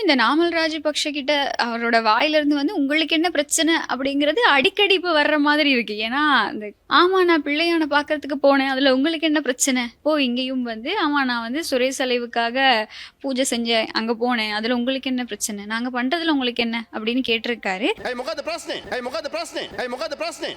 இந்த நாமல் ராஜபக்ஷ கிட்ட அவரோட வாயிலிருந்து வந்து உங்களுக்கு என்ன பிரச்சனை அப்படிங்கிறது அடிக்கடி இப்ப வர்ற மாதிரி இருக்கு. ஏன்னா இந்த ஆமா நான் பிள்ளையான பாக்குறதுக்கு போனேன், அதுல உங்களுக்கு என்ன பிரச்சனை? இங்கேயும் வந்து ஆமா நான் வந்து சுரேஷ் அலைவுக்காக பூஜை செஞ்சேன், அங்க போனேன், அதுல உங்களுக்கு என்ன பிரச்சனை? நாங்க பண்றதுல உங்களுக்கு என்ன அப்படின்னு கேட்டிருக்காரு.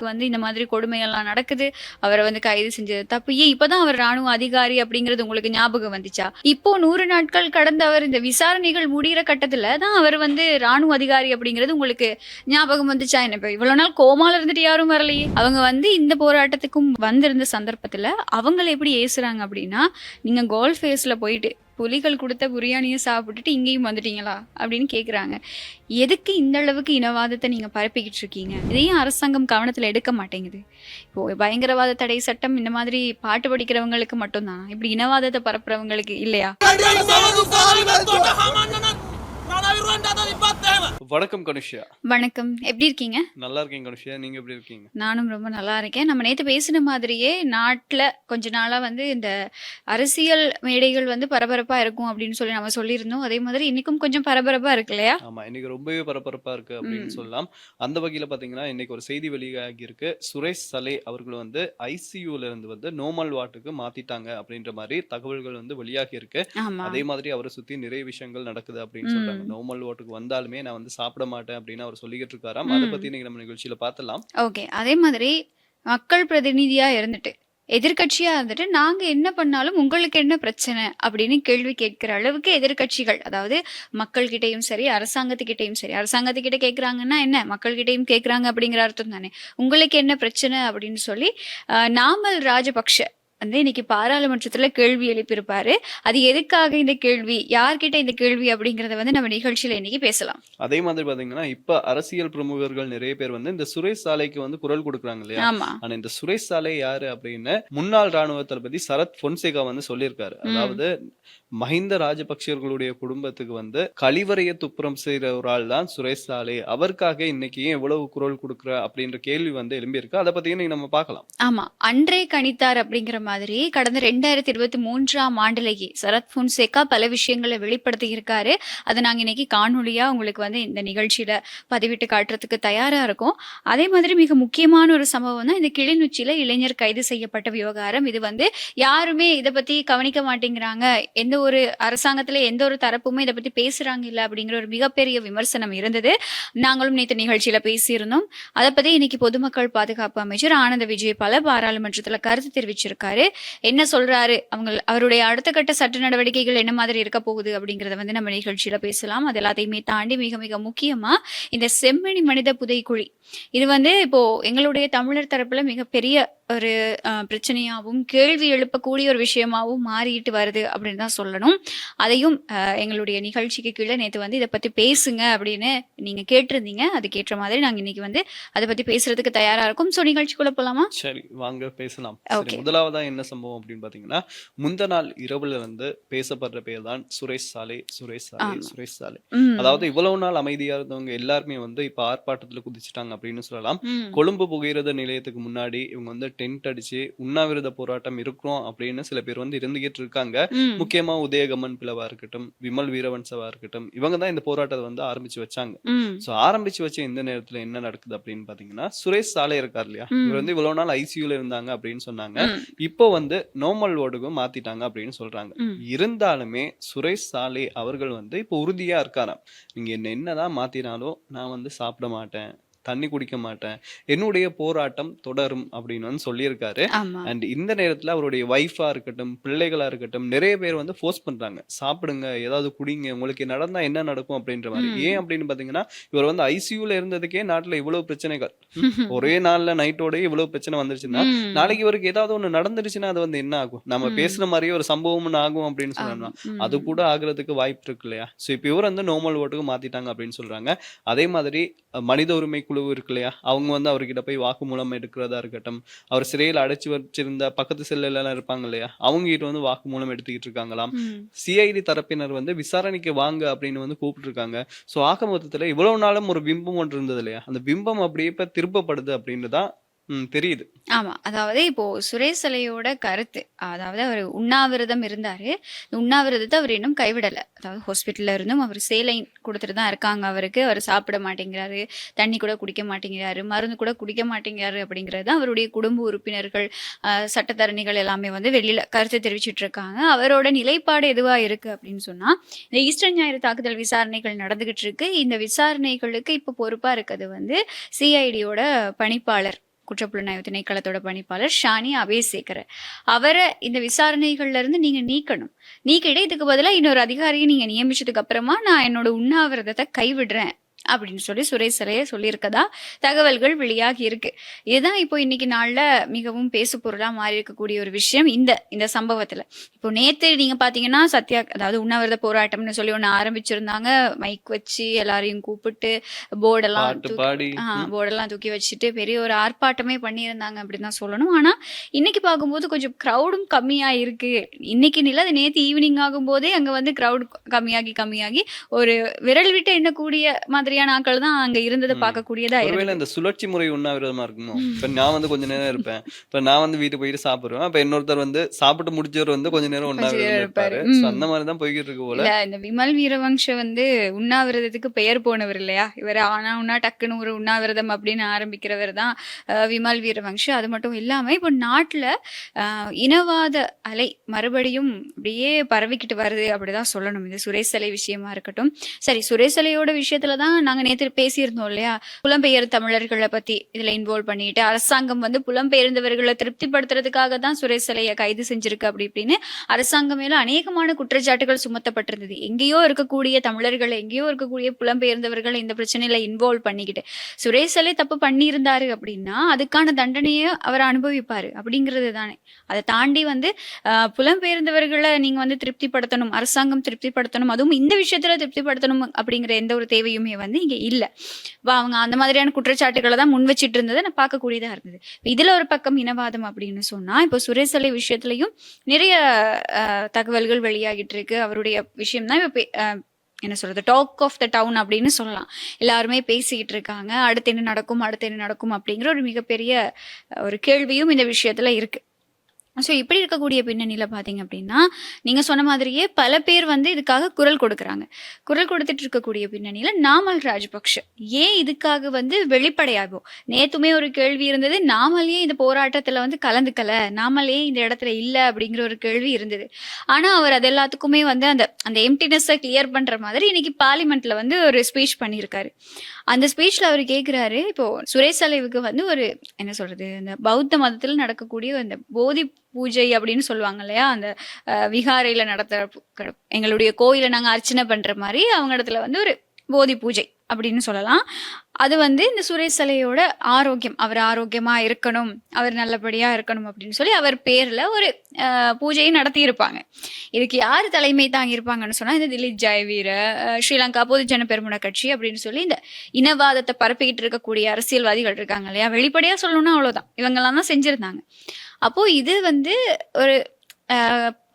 வந்து இந்த மாதிரி கொடுமையெல்லாம் நடக்குது, அவரை வந்து கைது செஞ்சது தப்பு, ஏன் இப்பதான் அவர் ராணுவ அதிகாரி அப்படிங்கிறது உங்களுக்கு ஞாபகம் வந்துச்சா? இப்போ 100 நாட்கள் கடந்த அவர் இந்த விசாரணைகள் முடிகிற கட்டத்துல தான் அவர் வந்து ராணுவ அதிகாரி அப்படிங்கிறது உங்களுக்கு ஞாபகம் வந்துச்சா என்ன? இப்ப இவ்வளவு நாள் கோமால இருந்துட்டு யாரும் வரலையே. அவங்க வந்து இந்த போராட்டத்துக்கும் வந்திருந்த சந்தர்ப்பத்துல அவங்களை எப்படி ஏசுறாங்க அப்படின்னா, நீங்க கோல்ஃப் ஃபேஸ்ல போயிட்டு புலிகள் கொடுத்த பிரியாணியை சாப்பிட்டுட்டு இங்கேயும் வந்துட்டீங்களா அப்படின்னு கேக்குறாங்க. எதுக்கு இந்த அளவுக்கு இனவாதத்தை நீங்க பரப்பிக்கிட்டு இருக்கீங்க? இதையும் அரசாங்கம் கவனத்துல எடுக்க மாட்டேங்குது. இப்போ பயங்கரவாத தடை சட்டம் இந்த மாதிரி பாட்டு படிக்கிறவங்களுக்கு மட்டும்தான், இப்படி இனவாதத்தை பரப்புறவங்களுக்கு இல்லையா? வணக்கம் கனுஷியா. வணக்கம், எப்படி இருக்கீங்க? நல்லா இருக்கேன் கனுஷியா, நீங்க எப்படி இருக்கீங்க? நானும் ரொம்ப நல்லா இருக்கேன். நம்ம நேத்து பேசின மாதிரியே நாட்டுல கொஞ்ச நாளா வந்து இந்த அரசியல் மேடைகள் வந்து பரபரப்பா இருக்கும் அப்படின்னு சொல்லி நம்ம சொல்லியிருந்தோம். அதே மாதிரி இன்னைக்கும் கொஞ்சம் பரபரப்பா இருக்கு இல்லையா? ஆமா, இன்னைக்கு ரொம்பவே பரபரப்பா இருக்கு அப்படின்னு சொல்லலாம். அந்த வகையில பாத்தீங்கன்னா இன்னைக்கு ஒரு செய்தி வெளியாகி இருக்கு. சுரேஷ் சலே அவர்கள் வந்து ஐசியூல இருந்து வந்து நோமல் வார்டுக்கு மாத்திட்டாங்க அப்படின்ற மாதிரி தகவல்கள் வந்து வெளியாகி இருக்கு. அதே மாதிரி அவரை சுத்தி நிறைய விஷயங்கள் நடக்குது அப்படின்னு சொல்றாங்க. நோமல் வார்டுக்கு வந்தாலுமே நான் வந்து சாப்பிட மாட்டேன் அப்படின்னு அவர் சொல்லிக்கிட்டு இருக்காராம். அதை பத்தி இன்னைக்கு நம்ம நிகழ்ச்சியில பார்த்தலாம். ஓகே, அதே மாதிரி மக்கள் பிரதிநிதியா இருந்துட்டு எதிர்கட்சியா இருந்துட்டு நாங்க என்ன பண்ணாலும் உங்களுக்கு என்ன பிரச்சனை அப்படின்னு கேள்வி கேட்கிற அளவுக்கு எதிர்கட்சிகள், அதாவது மக்கள் கிட்டையும் சரி அரசாங்கத்துக்கிட்டையும் சரி, அரசாங்கத்துக்கிட்ட கேட்கறாங்கன்னா என்ன மக்கள் கிட்டையும் கேட்கறாங்க அப்படிங்கிற அர்த்தம் தானே. உங்களுக்கு என்ன பிரச்சனை அப்படின்னு சொல்லி நாமல் ராஜபக்ஷ வந்து இன்னைக்கு பாராளுமன்றத்துல கேள்வி எழுப்பியிருப்பாரு. அது எதுக்காக இந்த கேள்வி, யார்கிட்ட இந்த கேள்வி அப்படிங்கறத வந்து நம்ம நிகழ்ச்சியில இன்னைக்கு பேசலாம். அதே மாதிரி பாத்தீங்கன்னா இப்ப அரசியல் பிரமுகர்கள் நிறைய பேர் வந்து இந்த சுரேஷ் சாலைக்கு வந்து குரல் கொடுக்குறாங்க இல்லையா? ஆனா இந்த சுரேஷ் சாலை யாரு அப்படின்னு முன்னாள் ராணுவ தளபதி சரத் பொன்சேகா வந்து சொல்லியிருக்காரு. அதாவது மஹிந்த ராஜபக்சர்களுடைய குடும்பத்துக்கு வந்து கழிவறைய துப்புரம் செய்யற ஒரு ஆள் தான் சுரேஷ் சாலை. அவருக்காக இன்னைக்கு ஏன் எவ்வளவு குரல் கொடுக்குற அப்படின்ற கேள்வி வந்து எழும்பியிருக்கு. அதை பத்தி நம்ம பார்க்கலாம். ஆமா, அன்றே கணித்தார் அப்படிங்கிற மாதிரி கடந்த 2023ஆம் ஆண்டுலேயே சரத் பொன்சேகா பல விஷயங்களை வெளிப்படுத்தி இருக்காரு. அதை நாங்க இன்னைக்கு காணொலியா உங்களுக்கு வந்து இந்த நிகழ்ச்சியில பதிவிட்டு காட்டுறதுக்கு தயாரா இருக்கும். அதே மாதிரி மிக முக்கியமான ஒரு சம்பவம் தான் இந்த கிளிநொச்சியில இளைஞர் கைது செய்யப்பட்ட விவகாரம். இது வந்து யாருமே இதை பத்தி கவனிக்க மாட்டேங்கிறாங்க, எந்த ஒரு அரசாங்கத்துல எந்த ஒரு தரப்புமே இதை பத்தி பேசுறாங்க இல்ல அப்படிங்கிற ஒரு மிகப்பெரிய விமர்சனம் இருந்தது. நாங்களும் நேற்று நிகழ்ச்சியில பேசியிருந்தோம். அதை பத்தி இன்னைக்கு பொதுமக்கள் பாதுகாப்பு அமைச்சர் ஆனந்த விஜயபால பாராளுமன்றத்துல கருத்து தெரிவிச்சிருக்காரு. என்ன சொல்றாரு, அவருடைய அடுத்த கட்ட சட்ட நடவடிக்கைகள் என்ன மாதிரி இருக்க போகுது அப்படிங்கறத வந்து நம்ம நிகழ்ச்சியில பேசலாம். அது எல்லாத்தையுமே தாண்டி மிக மிக முக்கியமா இந்த செம்மணி மனித புதைக்குழி, இது வந்து இப்போ எங்களுடைய தமிழர் தரப்புல மிகப்பெரிய ஒரு பிரச்சனையாகவும் கேள்வி எழுப்பக்கூடிய ஒரு விஷயமாகவும் மாறிட்டு வருது அப்படின்னு தான் சொல்லணும். அதையும் எங்களுடைய நிகழ்ச்சிக்கு கீழே நேற்று வந்து இதை பத்தி பேசுங்க அப்படின்னு நீங்க கேட்டிருந்தீங்க. அதுக்கேற்ற மாதிரி நாங்க இன்னைக்கு வந்து அதை பத்தி பேசுறதுக்கு தயாரா இருக்கும். சோ நிகழ்ச்சிக்குள்ள போலாமா? சரி, வாங்க பேசலாம். முதலாவதா என்ன சம்பவம் அப்படின்னு பாத்தீங்கன்னா, முந்த நாள் இரவுல வந்து பேசப்படுற பேர் தான் சுரேஷ் சாலை, சுரேஷ் சாலை, சுரேஷ் சாலை. அதாவது இவ்வளவு நாள் அமைதியா இருந்தவங்க எல்லாருமே வந்து இப்ப ஆர்ப்பாட்டத்துல குதிச்சுட்டாங்க அப்படின்னு சொல்லலாம். கொழும்பு புகையிரத நிலையத்துக்கு முன்னாடி இவங்க வந்து டென்ட் அடிச்சு உண்ணாவிரத போராட்டம் இருக்கிறோம் அப்படின்னு சில பேர் வந்து இருந்துகிட்டு இருக்காங்க. முக்கியமா உதயகமன் பிளவா இருக்கட்டும், விமல் வீரவன்சவா இருக்கட்டும், இவங்க தான் இந்த போராட்டத்தை வந்து ஆரம்பிச்சு வச்சாங்க. சோ ஆரம்பிச்சு வச்ச இந்த நேரத்துல என்ன நடக்குது அப்படின்னு பாத்தீங்கன்னா, சுரேஷ் சாலை இருக்கார் இல்லையா, இவர் வந்து இவ்வளவு நாள் ஐசியூல இருந்தாங்க அப்படின்னு சொன்னாங்க. இப்போ வந்து நோமல் வார்டுக்கு மாத்திட்டாங்க அப்படின்னு சொல்றாங்க. இருந்தாலுமே சுரேஷ் சாலை அவர்கள் வந்து இப்போ உறுதியா இருக்காராம். நீங்க என்னதான் மாத்தினாலும் நான் வந்து சாப்பிட மாட்டேன், தண்ணி குடிக்க மாட்டேன், என்னுடைய போராட்டம் தொடரும் அப்படின்னு வந்து சொல்லியிருக்காரு. அண்ட் இந்த நேரத்துல அவருடைய வைஃபா இருக்கட்டும், பிள்ளைகளா இருக்கட்டும், நிறைய பேர் வந்து ஃபோர்ஸ் பண்றாங்க, சாப்பிடுங்க, ஏதாவது குடிங்க, உங்களுக்கு நடந்தா என்ன நடக்கும் அப்படின்ற மாதிரி. ஏன் அப்படின்னு பாத்தீங்கன்னா, இவர் வந்து ஐசியூல இருந்ததுக்கே நாட்டுல இவ்வளவு பிரச்சனைகள், ஒரே நாள்ல நைட்டோட இவ்வளவு பிரச்சனை வந்துருச்சுன்னா நாளைக்கு இவருக்கு ஏதாவது ஒண்ணு நடந்துருச்சுன்னா அது வந்து என்ன ஆகும்? நம்ம பேசுற மாதிரியே ஒரு சம்பவம் ஆகும் அப்படின்னு சொன்னோம்னா அது கூட ஆகுறதுக்கு வாய்ப்பு இருக்கு இல்லையா? சோ இப்ப இவர் வந்து நோமல் வார்டுக்கு மாத்திட்டாங்க அப்படின்னு சொல்றாங்க. அதே மாதிரி மனித உரிமை குழு இருக்கு இல்லையா, அவங்க வந்து அவர்கிட்ட போய் வாக்குமூலம் எடுக்கிறதா இருக்கட்டும், அவர் சிறையில் அடைச்சு வச்சிருந்த பக்கத்து செல்ல எல்லாம் இருப்பாங்க இல்லையா, அவங்க கிட்ட வந்து வாக்குமூலம் எடுத்துக்கிட்டு இருக்காங்களாம். சிஐடி தரப்பினர் வந்து விசாரணைக்கு வாங்க அப்படின்னு வந்து கூப்பிட்டு இருக்காங்க. சோ ஆக மொத்தத்துல இவ்வளவு நாளும் ஒரு பிம்பம் ஒன்று இருந்தது இல்லையா, அந்த பிம்பம் அப்படியே இப்ப திருப்பப்படுது அப்படின்னுதான் தெரியுது. ஆமா. அதாவது இப்போ சுரேஷ் சலையோட கருத்து, அதாவது அவரு உண்ணாவிரதம் இருந்தாரு. இந்த உண்ணாவிரதத்த அவர் இன்னும் கைவிடல. அதாவது ஹாஸ்பிட்டல்ல இருந்தும் அவர் சேலைன் குடுத்துட்டு தான் இருக்காங்க அவருக்கு. அவரு சாப்பிட மாட்டேங்கிறாரு, தண்ணி கூட குடிக்க மாட்டேங்கிறாரு, மருந்து கூட குடிக்க மாட்டேங்கிறாரு அப்படிங்கிறது தான் அவருடைய குடும்ப உறுப்பினர்கள், சட்டத்தரணிகள் எல்லாமே வந்து வெளியில கருத்து தெரிவிச்சுட்டு இருக்காங்க. அவரோட நிலைப்பாடு எதுவா இருக்கு அப்படின்னு சொன்னா, இந்த ஈஸ்டர் ஞாயிறு தாக்குதல் விசாரணைகள் நடந்துகிட்டு இருக்கு. இந்த விசாரணைகளுக்கு இப்ப பொறுப்பா இருக்கிறது வந்து சிஐடியோட பணிப்பாளர், குற்றப்புலனாய்வு திணைக்களத்தோட பணிப்பாளர் ஷானி அபேசேகர். அவரை இந்த விசாரணைகள்ல இருந்து நீங்க நீக்கணும். நீக்கிட்டு இதுக்கு பதிலா இன்னொரு அதிகாரியை நீங்க நியமிச்சதுக்கு அப்புறமா நான் என்னோட உண்ணாவிரதத்தை கைவிடுறேன் அப்படின்னு சொல்லி சுரேஷ் சலையை சொல்லியிருக்கதா தகவல்கள் வெளியாகி இருக்கு. இதுதான் இப்போ இன்னைக்கு நாள்ல மிகவும் பேசு பொருளா மாறி இருக்கக்கூடிய ஒரு விஷயம் இந்த சம்பவத்துல. இப்போ நேத்து நீங்க பாத்தீங்கன்னா சத்யா, அதாவது உண்ணாவிரத போராட்டம்னு சொல்லி ஒண்ணு ஆரம்பிச்சிருந்தாங்க. மைக் வச்சு எல்லாரையும் கூப்பிட்டு போர்டெல்லாம் தூக்கி வச்சுட்டு பெரிய ஒரு ஆர்ப்பாட்டமே பண்ணியிருந்தாங்க அப்படின்னு தான் சொல்லணும். ஆனா இன்னைக்கு பார்க்கும்போது கொஞ்சம் க்ரௌடும் கம்மியா இருக்கு. இன்னைக்கு இல்ல, அது நேத்து ஈவினிங் ஆகும் போதே அங்க வந்து க்ரௌட் கம்மியாகி ஒரு விரல் விட்டு எண்ணக்கூடிய மாதிரியான ஆட்கள் தான் அங்க இருந்ததை பார்க்கக்கூடியதா இருக்கு. இந்த சுழற்சி முறை உண்ணாவிரதமா இருக்குமோ, இப்ப நான் வந்து கொஞ்ச நேரம் இருப்பேன், இப்ப நான் வந்து வீட்டுக்கு போயிட்டு சாப்பிடுவேன், அப்ப இன்னொருத்தர் வந்து சாப்பிட்டு முடிச்சவர் வந்து கொஞ்ச நேரம் உண்ணாவிரதம் இருப்பாரு. அந்த மாதிரிதான் போய்கிட்டு இருக்கு போல. இந்த விமல் வீரவங்ஷ வந்து உண்ணாவிரதத்துக்கு பெயர் போனவர் இல்லையா இவர். ஆனா டக்குன்னு ஒரு உண்ணாவிரதம் அப்படின்னு ஆரம்பிக்கிறவர் தான் விமல் வீரவங்ஷ. அது மட்டும் இல்லாம இப்போ நாட்டுல இனவாத அலை மறுபடியும் அப்படியே பரவிக்கிட்டு வருது அப்படிதான் சொல்லணும். இது சுரேஷ் சலை விஷயமா இருக்கட்டும். சரி, சுரேஷ் சலையோட விஷயத்துலதான் நாங்க நேற்று பேசியிருந்தோம் இல்லையா, புலம்பெயர் தமிழர்களை பத்தி இதுல இன்வால்வ் பண்ணிட்டு அரசாங்கம் வந்து புலம்பெயர்ந்தவர்களை திருப்திப்படுத்துறதுக்காக தான் சுரேஷ் சலையை கைது செஞ்சிருக்கு அப்படி இப்படின்னு அரசாங்கம் மேல அநேகமான குற்றச்சாட்டுகள் சுமத்தப்பட்டிருந்தது. எங்கேயோ இருக்கக்கூடிய தமிழர்கள், எங்கேயோ இருக்கக்கூடிய புலம்பெயர்ந்தவர்கள் இந்த பிரச்சனையில இன்வால்வ் பண்ணிக்கிட்டு சுரேஷ் சலை தப்பு பண்ணியிருந்தாரு அப்படின்னா அதுக்கான தண்டனையை அவர் அனுபவிப்பாரு அப்படிங்கிறது தானே. அதை தாண்டி வந்து புலம்பெயர்ந்தவர்களை நீங்க வந்து திருப்திப்படுத்தணும், அரசாங்கம் திருப்திப்படுத்தணும், அதுவும் இந்த விஷயத்துல திருப்திப்படுத்தணும் அப்படிங்கிற எந்த ஒரு தேவையுமே வந்து இங்க இல்ல. அவங்க அந்த மாதிரியான குற்றச்சாட்டுகளை தான் முன் வச்சிட்டு இருந்ததை நான் பார்க்கக்கூடியதா இருந்தது. இதுல ஒரு பக்கம் இனவாதம் அப்படின்னு சொன்னா, இப்போ சுரேஷ் சலை விஷயத்திலையும் நிறைய தகவல்கள் வெளியாகிட்டு இருக்கு. அவருடைய விஷயம் தான் இப்ப என்ன சொல்றது, டாக் ஆஃப் த டவுன் அப்படின்னு சொல்லலாம். எல்லாருமே பேசிக்கிட்டு இருக்காங்க. அடுத்து என்ன நடக்கும் அப்படிங்கிற ஒரு மிகப்பெரிய ஒரு கேள்வியும் இந்த விஷயத்துல இருக்கு. ஸோ இப்படி இருக்கக்கூடிய பின்னணியில் பார்த்தீங்க அப்படின்னா, நீங்கள் சொன்ன மாதிரியே பல பேர் வந்து இதுக்காக குரல் கொடுக்குறாங்க. குரல் கொடுத்துட்டு இருக்கக்கூடிய பின்னணியில் நாமல் ராஜபக்ஷ ஏன் இதுக்காக வந்து வெளிப்படையாகும். நேற்றுமே ஒரு கேள்வி இருந்தது, நாமலே இந்த போராட்டத்தில் வந்து கலந்துக்கல, நாமலே இந்த இடத்துல இல்லை அப்படிங்கிற ஒரு கேள்வி இருந்தது. ஆனால் அவர் அது எல்லாத்துக்குமே வந்து அந்த எம்டினஸை கிளியர் பண்ணுற மாதிரி இன்னைக்கு பார்லிமெண்ட்டில் வந்து ஒரு ஸ்பீச் பண்ணியிருக்காரு. அந்த ஸ்பீச்சில் அவர் கேட்குறாரு, இப்போ சுரேஷ் சலைவுக்கு வந்து ஒரு என்ன சொல்றது, இந்த பௌத்த மதத்தில் நடக்கக்கூடிய அந்த போதி பூஜை அப்படின்னு சொல்லுவாங்க இல்லையா, அந்த விகாரையில நடத்துற எங்களுடைய கோயிலை நாங்க அர்ச்சனை பண்ற மாதிரி அவங்க இடத்துல வந்து ஒரு போதி பூஜை அப்படின்னு சொல்லலாம். அது வந்து இந்த சுரேஷ் சலையோட ஆரோக்கியம், அவர் ஆரோக்கியமா இருக்கணும், அவர் நல்லபடியா இருக்கணும் அப்படின்னு சொல்லி அவர் பேர்ல ஒரு பூஜையை நடத்தி இருப்பாங்க. இதுக்கு யார் தலைமை தாங்கியிருப்பாங்கன்னு சொன்னா, இந்த திலீப் ஜெயவீர, ஸ்ரீலங்கா பொதுஜன பெருமுன கட்சி அப்படின்னு சொல்லி இந்த இனவாதத்தை பரப்பிக்கிட்டு இருக்கக்கூடிய அரசியல்வாதிகள் இருக்காங்க இல்லையா. வெளிப்படையா சொல்லணும்னா அவ்வளவுதான், இவங்கெல்லாம் தான் செஞ்சிருந்தாங்க. அப்போ இது வந்து ஒரு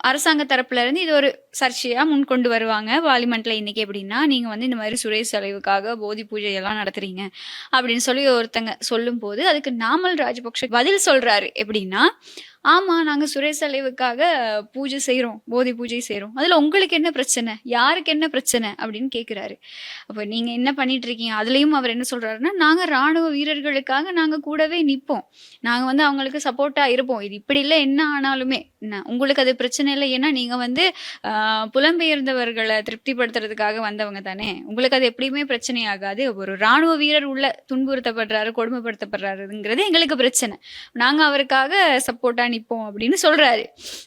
அரசாங்க தரப்புல இருந்து இது ஒரு சர்ச்சையா முன் கொண்டு வருவாங்க பார்லிமெண்ட்ல இன்னைக்கு. எப்படின்னா, நீங்க வந்து இந்த மாதிரி சுரேஷ் சலைவுக்காக போதி பூஜை எல்லாம் நடத்துறீங்க அப்படின்னு சொல்லி ஒருத்தங்க சொல்லும் போது அதுக்கு நாமல் ராஜபக்ஷ பதில் சொல்றாரு. எப்படின்னா, ஆமா நாங்க சுரேஷ் சலைவுக்காக பூஜை செய்யறோம், போதி பூஜை செய்யறோம், அதுல உங்களுக்கு என்ன பிரச்சனை, யாருக்கு என்ன பிரச்சனை அப்படின்னு கேட்கிறாரு. அப்ப நீங்க என்ன பண்ணிட்டு இருக்கீங்க. அதுலயும் அவர் என்ன சொல்றாருன்னா, நாங்க ராணுவ வீரர்களுக்காக நாங்க கூடவே நிப்போம், நாங்க வந்து அவங்களுக்கு சப்போர்ட்டா இருப்போம், இது இப்படி இல்லை என்ன ஆனாலுமே உங்களுக்கு அது பிரச்சனை இல்லை, ஏன்னா நீங்க வந்து புலம்பெயர்ந்தவர்களை திருப்திப்படுத்துறதுக்காக வந்தவங்க தானே, உங்களுக்கு அது எப்படியுமே பிரச்சனை ஆகாது. ஒரு ராணுவ வீரர் உள்ள துன்புறுத்தப்படுறாரு, கொடுமைப்படுத்தப்படுறாருங்கிறது எங்களுக்கு பிரச்சனை, நாங்க அவருக்காக சப்போர்ட்டா நிப்போம் அப்படின்னு சொல்றாரு.